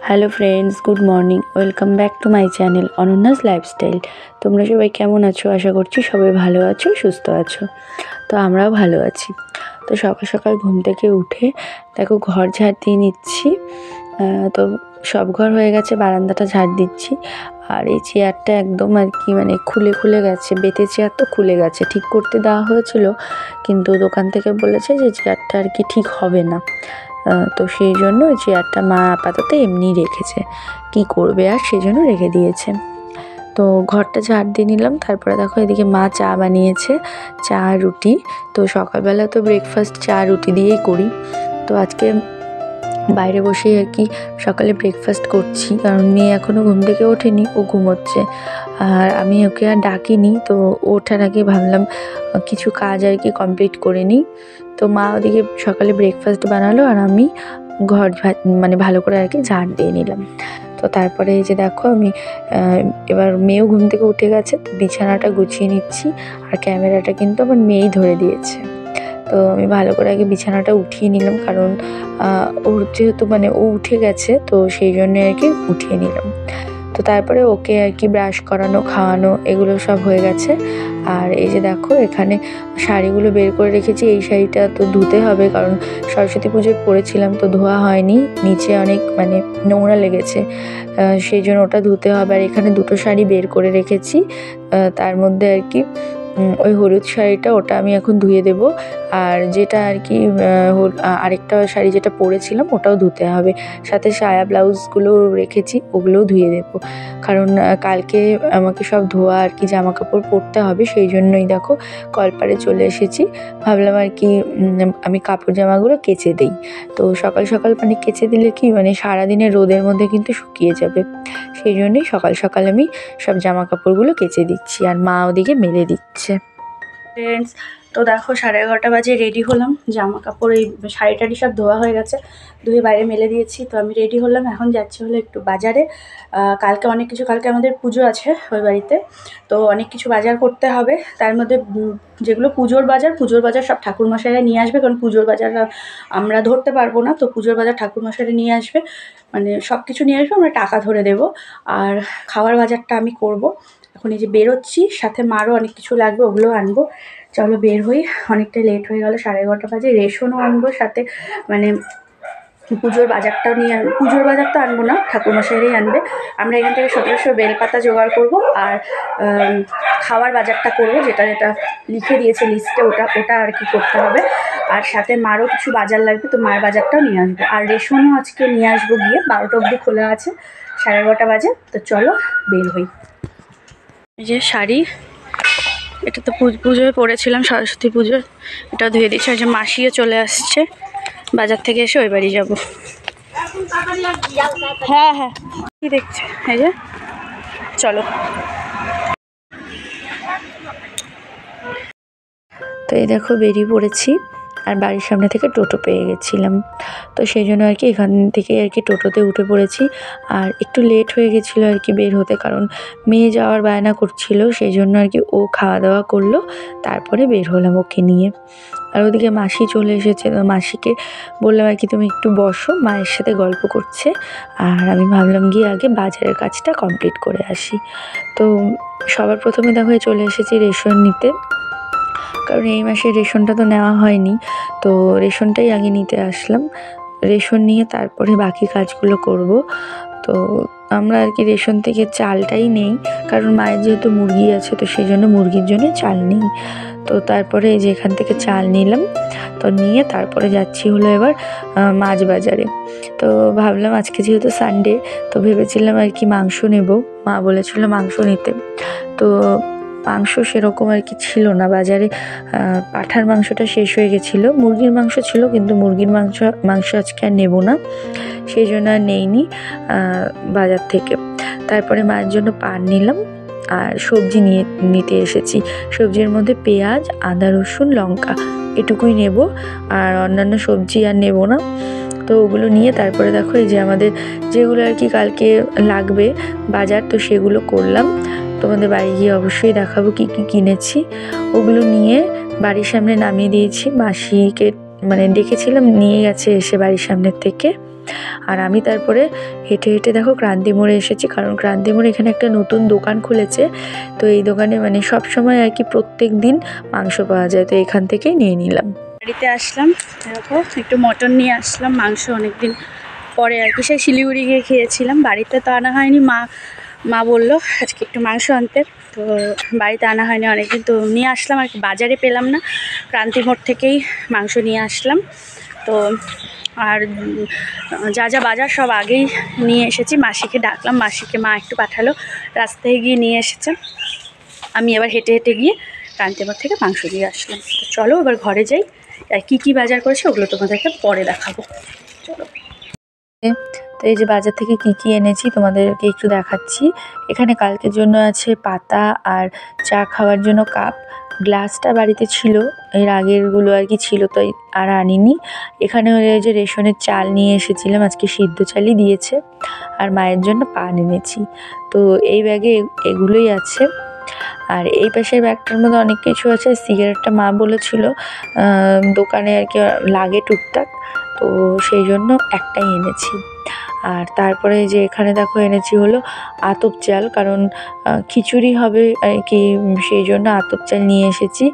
Hello friends, good morning. Welcome back to my channel অনন্যাস lifestyle. তোমরা সবাই কেমন আছো? আশা করছি সবাই ভালো আছো, সুস্থ আছো। তো আমরাও ভালো আছি। তো সকাল সকাল ঘুম থেকে উঠে দেখো ঘর ঝাড় দিয়ে নিচ্ছি। তো সব ঘর হয়ে গেছে, বারান্দাটা ঝাড় দিচ্ছি। আর এই চেয়ারটা একদম খুলে গেছে, বেতের চেয়ার তো খুলে গেছে, ঠিক করতে দেওয়া হয়েছিল, কিন্তু দোকান থেকে বলেছে যে চেয়ারটা ঠিক হবে না। তো সেই জন্য ওই চেয়ারটা মা আপাতত এমনি রেখেছে, কি করবে আর, সেই জন্য রেখে দিয়েছে। তো ঘরটা ঝাড় দিয়ে নিলাম। তারপরে দেখো এদিকে মা চা বানিয়েছে, চা রুটি। তো সকালবেলা তো ব্রেকফাস্ট চা রুটি দিয়েই করি। তো আজকে বাইরে বসেই সকালে ব্রেকফাস্ট করছি, কারণ মেয়ে এখনও ঘুম থেকে ওঠেনি, ও ঘুমোচ্ছে। আর আমি ওকে আর ডাকিনি, তো ওঠার আগে ভাবলাম কিছু কাজ কমপ্লিট করে নিই। তো মা ওদিকে সকালে ব্রেকফাস্ট বানালো, আর আমি ঘর ভালো করে ঝাড় দিয়ে নিলাম। তো তারপরে এই যে দেখো আমি এবার মেয়েও ঘুম থেকে উঠে গেছে, তো বিছানাটা গুছিয়ে নিচ্ছি। আর ক্যামেরাটা কিন্তু আমার মেয়েই ধরে দিয়েছে। তো আমি ভালো করে বিছানাটা উঠিয়ে নিলাম, কারণ ওর যেহেতু ও উঠে গেছে, তো সেই জন্য উঠিয়ে নিলাম। তো তারপরে ওকে ব্রাশ করানো, খাওয়ানো, এগুলো সব হয়ে গেছে। আর এই যে দেখো এখানে শাড়িগুলো বের করে রেখেছি। এই শাড়িটা তো ধুতে হবে, কারণ সরস্বতী পুজোয় পরেছিলাম, তো ধোয়া হয়নি, নিচে অনেক নোংরা লেগেছে, সেই জন্য ওটা ধুতে হবে। আর এখানে দুটো শাড়ি বের করে রেখেছি, তার মধ্যে ওই হলুদ শাড়িটা, ওটা আমি এখন ধুয়ে দেব। আর যেটা আরেকটা শাড়ি যেটা পরেছিলাম ওটাও ধুতে হবে, সাথে সায়া ব্লাউজগুলো রেখেছি, ওগুলোও ধুয়ে দেবো, কারণ কালকে আমাকে সব ধোয়া জামা কাপড় পরতে হবে। সেই জন্যই দেখো কলপারে চলে এসেছি। ভাবলাম আমি কাপড় জামাগুলো কেচে দিই। তো সকাল সকাল কেচে দিলে সারাদিনের রোদের মধ্যে কিন্তু শুকিয়ে যাবে। সেই জন্যই সকাল সকাল আমি সব জামা কাপড়গুলো কেচে দিচ্ছি, আর মা ওদিকে মেলে দিচ্ছে। ফ্রেন্ডস, তো দেখো 11:30 বাজে রেডি হলাম। জামা কাপড়, এই শাড়ি টাড়ি সব ধোয়া হয়ে গেছে, ধুয়ে বাইরে মেলে দিয়েছি। তো আমি রেডি হলাম, এখন যাচ্ছি হলো একটু বাজারে। কালকে কালকে আমাদের পুজো আছে ওই বাড়িতে, তো অনেক কিছু বাজার করতে হবে। তার মধ্যে যেগুলো পুজোর বাজার সব ঠাকুরমশাইরা নিয়ে আসবে, কারণ পুজোর বাজার আমরা ধরতে পারবো না। তো পুজোর বাজার ঠাকুরমশাইরা নিয়ে আসবে, সব কিছু নিয়ে আসবে, আমরা টাকা ধরে দেবো। আর খাওয়ার বাজারটা আমি করব। এখন এই যে বেরোচ্ছি, সাথে মারও অনেক কিছু লাগবে, ওগুলো আনবো। চলো বের হই, অনেকটা লেট হয়ে গেল, 11:30 বাজে। রেশনও আনবো সাথে, পুজোর বাজারটাও নিয়ে পুজোর বাজার তো আনবো না, ঠাকুরমশাইরাই আনবে। আমরা এখান থেকে 1700 বেলপাতা জোগাড় করব, আর খাওয়ার বাজারটা করবো, যেটা লিখে দিয়েছে লিস্টে, ওটা করতে হবে। আর সাথে মারও কিছু বাজার লাগবে, তো মার বাজারটাও নিয়ে আসবো। আর রেশনও আজকে নিয়ে আসবো গিয়ে, 12টা অবধি খোলা আছে, 11:30 বাজে। তো চলো বের হই। এই যে শাড়ি, এটা তো পুজোয় পরেছিলাম, সরস্বতী পুজোয়, এটা ধুয়ে দিচ্ছি। আর যে মাসিও চলে আসছে বাজার থেকে এসে, ওই বাড়ি যাবো। হ্যাঁ হ্যাঁ, কি দেখছে? এই যে চলো। তো এই দেখো বেরিয়ে পড়েছি, আর বাড়ির সামনে থেকে টোটো পেয়ে গেছিলাম, তো সেই জন্য এখান থেকে টোটোতে উঠে পড়েছি। আর একটু লেট হয়ে গেছিলো বের হতে, কারণ মেয়ে যাওয়ার বায়না করছিল, সেই জন্য ও খাওয়া দাওয়া করলো, তারপরে বের হলাম ওকে নিয়ে। আর ওদিকে মাসি চলে এসেছে, তো মাসিকে বললাম তুমি একটু বসো, মায়ের সাথে গল্প করছে। আর আমি ভাবলাম গিয়ে আগে বাজারের কাজটা কমপ্লিট করে আসি। তো সবার প্রথমে দেখো চলে এসেছি রেশন নিতে, কারণ এই মাসে রেশনটা তো নেওয়া হয়নি, তো রেশনটাই আগে নিতে আসলাম। রেশন নিয়ে তারপরে বাকি কাজগুলো করব। তো আমরা রেশন থেকে চালটাই নেই, কারণ মায়ের যেহেতু মুরগি আছে, তো সেই জন্য মুরগির জন্য চাল নেই। তো তারপরে এই যে এখান থেকে চাল নিলাম, তো নিয়ে তারপরে যাচ্ছি হলো এবার মাছ বাজারে। তো ভাবলাম আজকে যেহেতু সানডে, তো ভেবেছিলাম মাংস নেব, মা বলেছিল মাংস নিতে। তো মাংস সেরকম ছিল না বাজারে, পাঁঠার মাংসটা শেষ হয়ে গেছিলো, মুরগির মাংস ছিল, কিন্তু মুরগির মাংস আজকে আর নেব না, সেই জন্য আর নেইনি বাজার থেকে। তারপরে মায়ের জন্য পান নিলাম, আর সবজি নিতে এসেছি। সবজির মধ্যে পেঁয়াজ, আদা, রসুন, লঙ্কা এটুকুই নেব, আর অন্যান্য সবজি আর নেব না। তো ওগুলো নিয়ে তারপরে দেখো এই যে আমাদের যেগুলো কালকে লাগবে বাজার, তো সেগুলো করলাম। তোমাদের বাড়ি গিয়ে অবশ্যই দেখাবো কি কি কিনেছি। ওগুলো নিয়ে বাড়ির সামনে নামিয়ে দিয়েছি, মাসিকে মানে ডেকেছিলাম, নিয়ে গেছে এসে বাড়ির সামনের থেকে। আর আমি তারপরে হেঁটে হেঁটে দেখো ক্রান্তি মোড়ে এসেছি, কারণ ক্রান্তি মোড়ে এখানে একটা নতুন দোকান খুলেছে। তো এই দোকানে মানে সব সময় আর কি প্রত্যেক দিন মাংস পাওয়া যায়, তো এখান থেকেই নিয়ে নিলাম। বাড়িতে আসলাম, দেখো একটু মটন নিয়ে আসলাম, মাংস অনেকদিন পরে আর কি, সেই শিলিগুড়ি গিয়ে খেয়েছিলাম, বাড়িতে তো আনা হয়নি। মা বললো আজকে একটু মাংস আনতে, তো বাড়িতে আনা হয়নি অনেকদিন, তো নিয়ে আসলাম আর কি। বাজারে পেলাম না, ক্রান্তি মোড় থেকেই মাংস নিয়ে আসলাম। তো আর যা যা বাজার সব আগেই নিয়ে এসেছি, মাসিকে ডাকলাম, মাসিকে মা একটু পাঠালো, রাস্তায় গিয়ে নিয়ে এসেছে। আমি এবার হেঁটে হেঁটে গিয়ে ক্রান্তি মোড় থেকে মাংস দিয়ে আসলাম। তো চলো এবার ঘরে যাই, আর কী কী বাজার করেছি ওগুলো তোমাদেরকে পরে দেখাবো, চলো। তো এই যে বাজার থেকে কি কি এনেছি তোমাদেরকে একটু দেখাচ্ছি। এখানে কালকের জন্য আছে পাতা আর চা খাওয়ার জন্য কাপ। গ্লাসটা বাড়িতে ছিল, এর আগেরগুলো আর কি ছিল, তো আর আনিনি। এখানে এই যে রেশনের চাল নিয়ে এসেছিলাম, আজকে সিদ্ধ চালই দিয়েছে। আর মায়ের জন্য পান এনেছি। তো এই ব্যাগে এগুলোই আছে। আর এই পাশের ব্যাগটার মধ্যে অনেক কিছু আছে। সিগারেটটা মা বলেছিল দোকানে আর কি লাগে টুকটাক, তো সেই জন্য একটাই এনেছি। আর তারপরে যে এখানে দেখো এনেছি হলো আতপ চাল, কারণ খিচুড়ি হবে আর কি, সেই জন্য আতপ চাল নিয়ে এসেছি।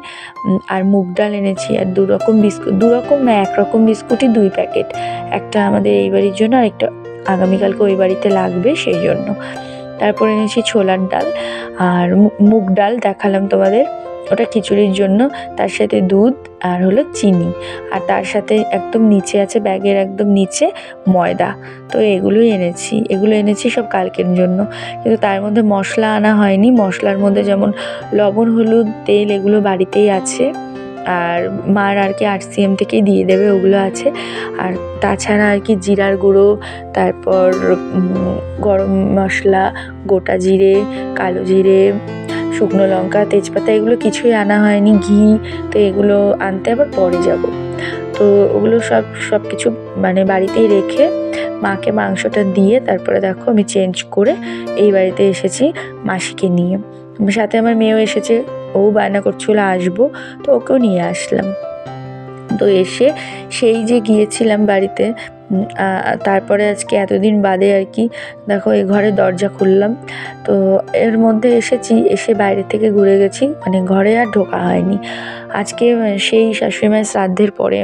আর মুগ ডাল এনেছি, আর দুরকম না, একরকম বিস্কুটই 2 প্যাকেট, একটা আমাদের এই বাড়ির জন্য আর একটা আগামীকালকে ওই বাড়িতে লাগবে সেই জন্য। তারপর এনেছি ছোলার ডাল আর মুগ ডাল দেখালাম তোমাদের, ওটা খিচুড়ির জন্য। তার সাথে দুধ আর হলো চিনি, আর তার সাথে একদম নিচে আছে, ব্যাগের একদম নিচে ময়দা। তো এগুলো এনেছি সব কালকের জন্য। কিন্তু তার মধ্যে মশলা আনা হয়নি। মশলার মধ্যে যেমন লবণ, হলুদ, তেল এগুলো বাড়িতেই আছে, আর মার আর কি RCM থেকেই দিয়ে দেবে, ওগুলো আছে। আর তাছাড়া আর কি জিরার গুঁড়ো, তারপর গরম মশলা, গোটা জিরে, কালো জিরে, শুকনো লঙ্কা, তেজপাতা এগুলো কিছুই আনা হয়নি। ঘি, তো এগুলো আনতে আবার পরে যাব। তো ওগুলো সব কিছু মানে বাড়িতেই রেখে মাকে মাংসটা দিয়ে তারপরে দেখো আমি চেঞ্জ করে এই বাড়িতে এসেছি মাসিকে নিয়ে। সাথে আমার মেয়েও এসেছে, ও বায়না করছিল আসবো, তো ওকেও নিয়ে আসলাম। তো এসে সেই যে গিয়েছিলাম বাড়িতে, তারপরে আজকে এতদিন বাদে আর কি দেখো এই ঘরে দরজা খুললাম। তো এর মধ্যে এসে বাইরে থেকে ঘুরে গেছি, মানে ঘরে আর ঢোকা হয়নি। আজকে সেই শাশুড়িমায়ের শ্রাদ্ধের পরে,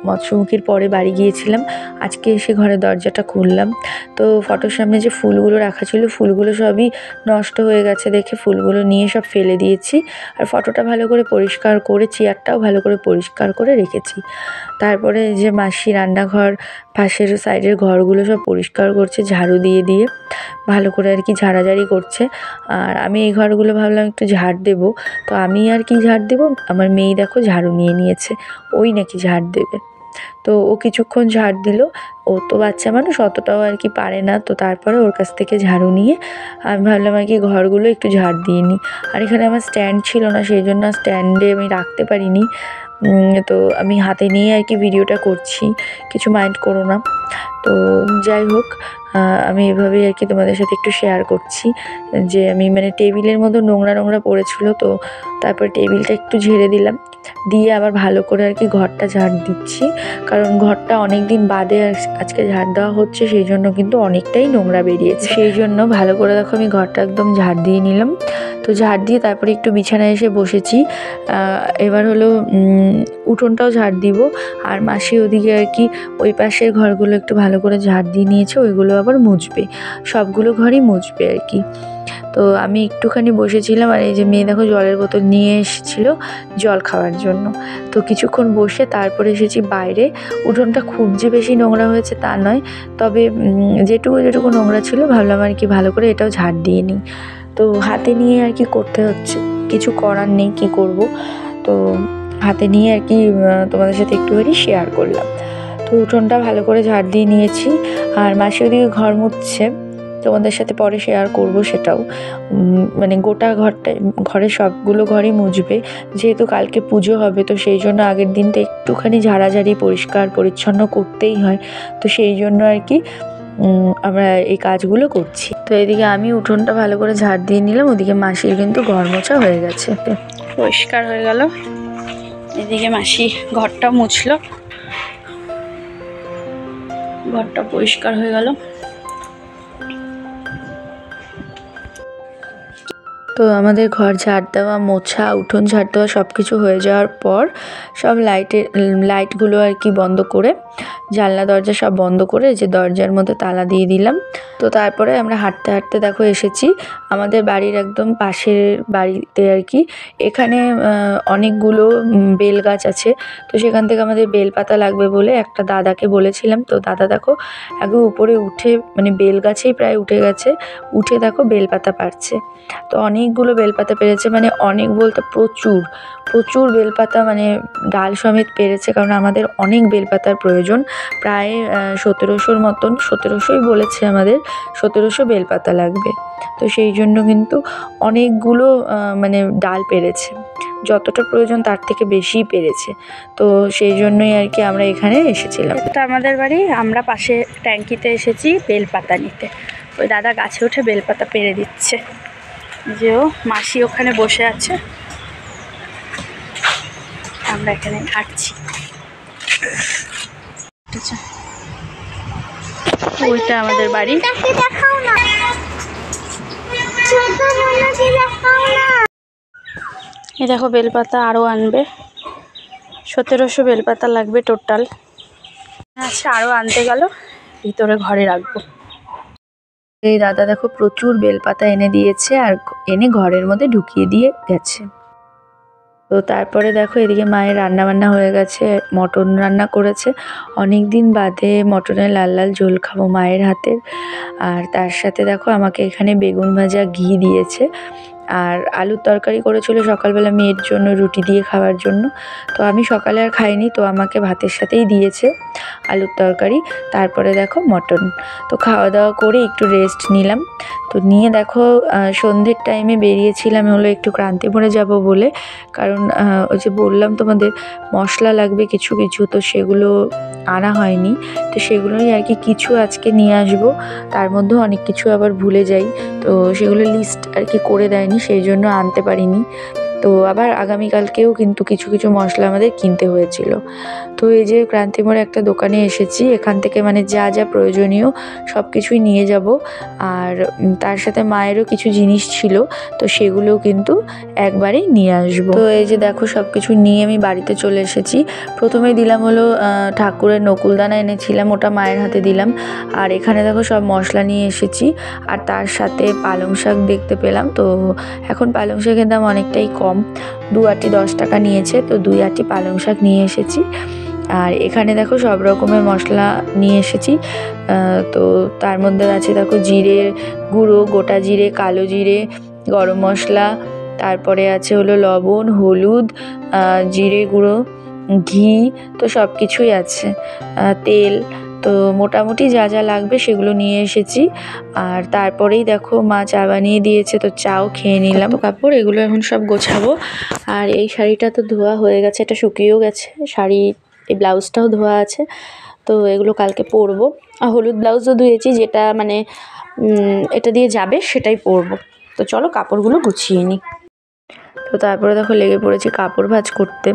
মৎস্যমুখীর পরে বাড়ি গিয়েছিলাম, আজকে এসে ঘরের দরজাটা খুললাম। তো ফটোর সামনে যে ফুলগুলো রাখা ছিল, ফুলগুলো সবই নষ্ট হয়ে গেছে দেখে ফুলগুলো নিয়ে সব ফেলে দিয়েছি। আর ফটোটা ভালো করে পরিষ্কার করে, চেয়ারটাও ভালো করে পরিষ্কার করে রেখেছি। তারপরে যে মাসি রান্নাঘর, পাশের সাইডের ঘরগুলো সব পরিষ্কার করছে ঝাড়ু দিয়ে দিয়ে, ভালো করে আর কি ঝাড়াঝাড়ি করছে। আর আমি এই ঘরগুলো ভাবলাম একটু ঝাড় দেবো, তো আমি আর কি ঝাড় দেবো, আমার মেয়ে দেখো ঝাড়ু নিয়ে নিয়েছে, ওই নাকি ঝাড় দেবে। তো ও কিছুক্ষণ ঝাড় দিল, ও তো বাচ্চা মানুষ, অতটাও আর কি পারে না। তো তারপরে ওর কাছ থেকে ঝাড়ু নিয়ে আমি ভাবলাম আর কি ঘরগুলো একটু ঝাড় দিয়ে নিই। আর এখানে আমার স্ট্যান্ড ছিল না, সেই জন্য স্ট্যান্ডে আমি রাখতে পারিনি। তো আমি হাতে নিয়ে আর কি ভিডিওটা করছি, কিছু মাইন্ড করো না। তো যাই হোক, আমি এভাবেই আর কি তোমাদের সাথে একটু শেয়ার করছি যে আমি মানে টেবিলের মধ্যে নোংরা নোংরা পড়েছিল, তো তারপর টেবিলটা একটু ঝেড়ে দিলাম, দিয়ে আবার ভালো করে আর কি ঘরটা ঝাড় দিচ্ছি, কারণ ঘরটা অনেক দিন বাদে আজকে ঝাড় দেওয়া হচ্ছে, সেই জন্য কিন্তু অনেকটাই নোংরা বেরিয়েছে। সেই জন্য ভালো করে দেখো আমি ঘরটা একদম ঝাড় দিয়ে নিলাম। তো ঝাড় দিয়ে তারপরে একটু বিছানায় এসে বসেছি। এবার হলো উঠোনটাও ঝাড় দিব, আর মাসি ওদিকে আর কি ওই পাশের ঘরগুলো একটু ভালো করে ঝাড় দিয়ে নিয়েছে, ওইগুলো আবার মুছবে, সবগুলো ঘরই মুছবে আর কি। তো আমি একটুখানি বসেছিলাম, আর এই যে মেয়ে দেখো জলের বোতল নিয়ে এসেছিলো জল খাওয়ার জন্য। তো কিছুক্ষণ বসে তারপরে এসেছি বাইরে। উঠোনটা খুব যে বেশি নোংরা হয়েছে তা নয়, তবে যেটুকু নোংরা ছিল ভাবলাম আর কি ভালো করে এটাও ঝাড় দিয়ে নিই। তো হাতে নিয়ে আর কি করতে হচ্ছে, কিছু করার নেই, কি করব। তো হাতে নিয়ে আর কি তোমাদের সাথে একটুখানি শেয়ার করলাম। তো উঠোনটা ভালো করে ঝাড় দিয়ে নিয়েছি, আর মাসি ওদিকে ঘর মুছছে, তোমাদের সাথে পরে শেয়ার করব সেটাও। মানে গোটা ঘরে সবগুলো ঘরই মুছবে, যেহেতু কালকে পুজো হবে, তো সেই জন্য আগের দিনটা একটুখানি ঝাড়াঝাড়ি পরিষ্কার পরিচ্ছন্ন করতেই হয়। তো সেই জন্য আর কি আমরা এই কাজগুলো করছি। তো এদিকে আমি উঠোনটা ভালো করে ঝাড় দিয়ে নিলাম, ওদিকে মাসির কিন্তু ঘর মোছা হয়ে গেছে, পরিষ্কার হয়ে গেল। এদিকে মাসি ঘরটা মুছলো, ঘরটা পরিষ্কার হয়ে গেল। তো আমাদের ঘর ঝাড় দেওয়া, মোছা, উঠোন ঝাড় দেওয়া সব কিছু হয়ে যাওয়ার পর সব লাইটগুলো আর কি বন্ধ করে, জানলা দরজা সব বন্ধ করে যে দরজার মধ্যে তালা দিয়ে দিলাম। তো তারপরে আমরা হাঁটতে হাঁটতে দেখো এসেছি আমাদের বাড়ির একদম পাশের বাড়িতে আর কি। এখানে অনেকগুলো বেল গাছ আছে, তো সেখান থেকে আমাদের বেলপাতা লাগবে বলে একটা দাদাকে বলেছিলাম। তো দাদা দেখো একদম উপরে উঠে, মানে বেল গাছেই প্রায় উঠে গেছে, উঠে দেখো বেলপাতা পাড়ছে। তো অনেকগুলো বেলপাতা পেরেছে, মানে অনেক বলতে প্রচুর প্রচুর বেলপাতা, মানে ডাল সমেত পেরেছে, কারণ আমাদের অনেক বেলপাতার প্রয়োজন। প্রায় 1700-র মতন, 1700ই বলেছে আমাদের, 1700 বেলপাতা লাগবে। তো সেই জন্য কিন্তু অনেকগুলো মানে ডাল পেরেছে, যতটা প্রয়োজন তার থেকে বেশিই পেরেছে। তো সেই জন্যই আর কি আমরা এখানে এসেছিলাম। এটা আমাদের বাড়ি, আমরা পাশে ট্যাঙ্কিতে এসেছি বেলপাতা নিতে। ওই দাদা গাছে উঠে বেলপাতা পেরে দিচ্ছে, যে ও মাসি ওখানে বসে আছে, আমরা এখানে হাঁটছি। ওইটা আমাদের বাড়ি। এই দেখো বেলপাতা আরও আনবে, 1700 বেলপাতা লাগবে টোটাল। আচ্ছা, আরও আনতে গেল, ভিতরে ঘরে রাখবো। এই দাদা দেখো প্রচুর বেলপাতা এনে দিয়েছে আর এনে ঘরের মধ্যে ঢুকিয়ে দিয়ে গেছে। তো তারপরে দেখো এদিকে মায়ের রান্না বান্না হয়ে গেছে, মটন রান্না করেছে। অনেক দিন বাদে মটনের লাল লাল ঝোল খাবো মায়ের হাতের। আর তার সাথে দেখো আমাকে এখানে বেগুন ভাজা, ঘি দিয়েছে, আর আলুর তরকারি করেছিল সকালবেলা মেয়ের জন্য রুটি দিয়ে খাওয়ার জন্য। তো আমি সকালে আর খাইনি, তো আমাকে ভাতের সাথেই দিয়েছে আলুর তরকারি। তারপরে দেখো মটন। তো খাওয়া দাওয়া করে একটু রেস্ট নিলাম। তো নিয়ে দেখো সন্ধ্যের টাইমে বেরিয়েছিলাম হলো একটু ক্রান্তিপুরে যাব বলে, কারণ ওই যে বললাম তোমাদের মশলা লাগবে কিছু কিছু, তো সেগুলো আনা হয়নি। তো সেগুলোই আর কি কিছু আজকে নিয়ে আসবো, তার মধ্যেও অনেক কিছু আবার ভুলে যাই, তো সেগুলো লিস্ট আর কি করে দেয়নি, সেই জন্য আনতে পারিনি। তো আবার আগামীকালকেও কিন্তু কিছু কিছু মশলা আমাদের কিনতে হয়েছিল। তো এই যে ক্রান্তিমোড়ে একটা দোকানে এসেছি, এখান থেকে মানে যা যা প্রয়োজনীয় সব কিছুই নিয়ে যাব। আর তার সাথে মায়েরও কিছু জিনিস ছিল, তো সেগুলোও কিন্তু একবারেই নিয়ে আসবো। তো এই যে দেখো সব কিছু নিয়ে আমি বাড়িতে চলে এসেছি। প্রথমেই দিলাম হলো ঠাকুরের নকুলদানা এনেছিলাম, ওটা মায়ের হাতে দিলাম। আর এখানে দেখো সব মশলা নিয়ে এসেছি, আর তার সাথে পালং শাক দেখতে পেলাম। তো এখন পালং শাকের দাম অনেকটাই কম, 2 আঁটি 10 টাকা নিয়েছে, তো 2 আঁটি পালং শাক নিয়ে এসেছি। আর এখানে দেখো সব রকমের মশলা নিয়ে এসেছি। তো তার মধ্যে আছে দেখো জিরের গুঁড়ো, গোটা জিরে, কালো জিরে, গরম মশলা, তারপরে আছে হলো লবণ, হলুদ, জিরে গুঁড়ো, ঘি, তো সব কিছুই আছে, তেল। তো মোটামুটি যা যা লাগবে সেগুলো নিয়ে এসেছি। আর তারপরেই দেখো মা চা বানিয়ে দিয়েছে, তো চাও খেয়ে নিলাম। কাপড় এগুলো এখন সব গোছাবো। আর এই শাড়িটা তো ধোয়া হয়ে গেছে, এটা শুকিয়েও গেছে, শাড়ি এই ব্লাউজটাও ধোয়া আছে, তো এগুলো কালকে পরবো। আর হলুদ ব্লাউজও ধুয়েছি, যেটা মানে এটা দিয়ে যাবে সেটাই পরবো। তো চলো কাপড়গুলো গুছিয়ে নিই। তো তারপরে দেখো লেগে পড়েছি কাপড় ভাঁজ করতে।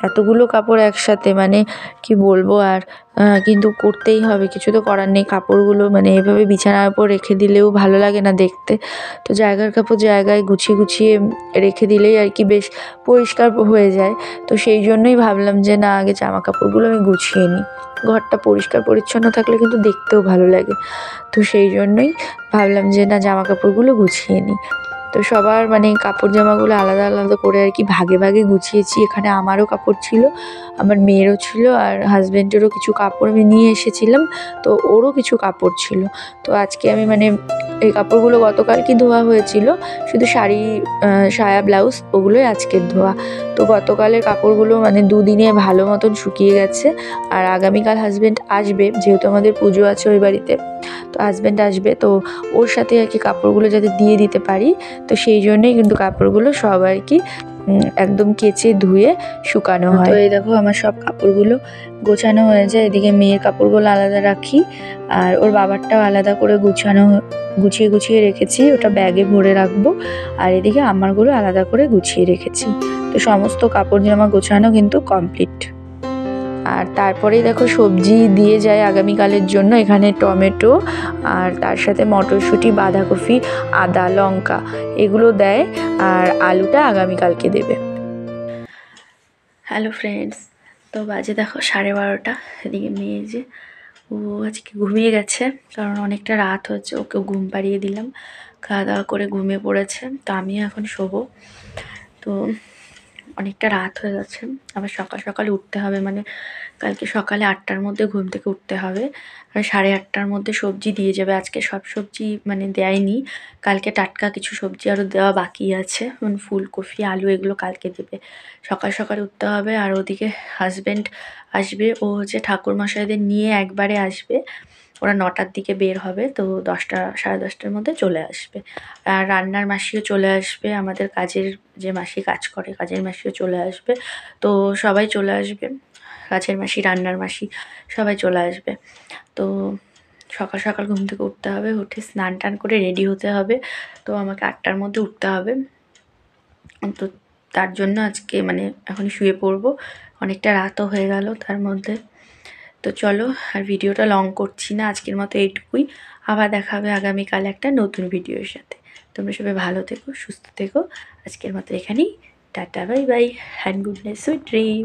এতগুলো কাপড় একসাথে মানে কি বলবো, আর কিন্তু করতেই হবে, কিছু তো করার নেই। কাপড়গুলো মানে এভাবে বিছানার উপর রেখে দিলেও ভালো লাগে না দেখতে, তো জায়গার কাপড় জায়গায় গুছিয়ে গুছিয়ে রেখে দিলেই আর কি বেশ পরিষ্কার হয়ে যায়। তো সেই জন্যই ভাবলাম যে না, আগে জামা কাপড়গুলো আমি গুছিয়ে নিই। ঘরটা পরিষ্কার পরিচ্ছন্ন থাকলে কিন্তু দেখতেও ভালো লাগে, তো সেই জন্যই ভাবলাম যে না, জামা কাপড়গুলো গুছিয়ে নিই। তো সবার মানে কাপড় জামাগুলো আলাদা আলাদা করে আর কি ভাগে ভাগে গুছিয়েছি। এখানে আমারও কাপড় ছিল, আমার মেয়েরও ছিল, আর হাজব্যান্ডেরও কিছু কাপড় আমি নিয়ে এসেছিলাম, তো ওরও কিছু কাপড় ছিল। তো আজকে আমি মানে এই কাপড়গুলো গতকাল কি ধোয়া হয়েছিল, শুধু শাড়ি, সায়া, ব্লাউজ ওগুলোই আজকের ধোয়া। তো গতকালের কাপড়গুলো মানে 2 দিনে ভালো মতন শুকিয়ে গেছে। আর আগামীকাল হাজব্যান্ড আসবে, যেহেতু আমাদের পুজো আছে ওই বাড়িতে, তো হাজব্যান্ড আসবে, তো ওর সাথে আর কি কাপড়গুলো যাতে দিয়ে দিতে পারি, তো সেই জন্যই কিন্তু কাপড়গুলো সব আর কি একদম কেচে ধুয়ে শুকানো হয়। তো এই দেখো আমার সব কাপড়গুলো গোছানো হয়ে যায়। এদিকে মেয়ের কাপড়গুলো আলাদা রাখি, আর ওর বাবারটাও আলাদা করে গুছিয়ে গুছিয়ে রেখেছি, ওটা ব্যাগে ভরে রাখবো। আর এদিকে আমারগুলো আলাদা করে গুছিয়ে রেখেছি। তো সমস্ত কাপড় জামা গোছানো কিন্তু কমপ্লিট। আর তারপরেই দেখো সবজি দিয়ে যায় আগামীকালের জন্য। এখানে টমেটো আর তার সাথে মটরশুঁটি, বাঁধাকপি, আদা, লঙ্কা এগুলো দেয়, আর আলুটা আগামীকালকে দেবে। হ্যালো ফ্রেন্ডস, তো বাজে দেখো 12:30। এদিকে মেয়ে যে ও আজকে ঘুমিয়ে গেছে, কারণ অনেকটা রাত হচ্ছে। ওকে ঘুম পাড়িয়ে দিলাম, খাওয়া দাওয়া করে ঘুমিয়ে পড়েছে। তো আমিও এখন শোবো। তো অনেকটা রাত হয়ে গেছে, আবার সকাল সকাল উঠতে হবে, মানে কালকে সকালে 8টার মধ্যে ঘুম থেকে উঠতে হবে। আর 8:30টার মধ্যে সবজি দিয়ে যাবে। আজকে সব সবজি মানে দেয়নি, কালকে টাটকা কিছু সবজি আরও দেওয়া বাকি আছে, মানে ফুলকপি, আলু এগুলো কালকে দেবে। সকাল সকাল উঠতে হবে। আর ওদিকে হাজব্যান্ড আসবে, ও হচ্ছে ঠাকুরমশাইদের নিয়ে একবারে আসবে। ওরা 9টার দিকে বের হবে, তো 10টা 10:30টার মধ্যে চলে আসবে। আর রান্নার মাসিও চলে আসবে, আমাদের কাজের যে মাসি কাজ করে, কাজের মাসিও চলে আসবে। তো সবাই চলে আসবে, কাজের মাসি, রান্নার মাসি সবাই চলে আসবে। তো সকাল সকাল ঘুম থেকে উঠতে হবে, উঠে স্নান টান করে রেডি হতে হবে। তো আমাকে 8টার মধ্যে উঠতে হবে। তো তার জন্য আজকে মানে এখন শুয়ে পড়বো, অনেকটা রাতও হয়ে গেল তার মধ্যে। তো চলো, আর ভিডিওটা লং করছি না, আজকের মতো এইটুকুই। আবার দেখা হবে আগামীকাল একটা নতুন ভিডিওর সাথে। তোমরা সবাই ভালো থেকো, সুস্থ থেকো। আজকের মতো এখানেই, tata, bye bye, hand good night, sweet dream.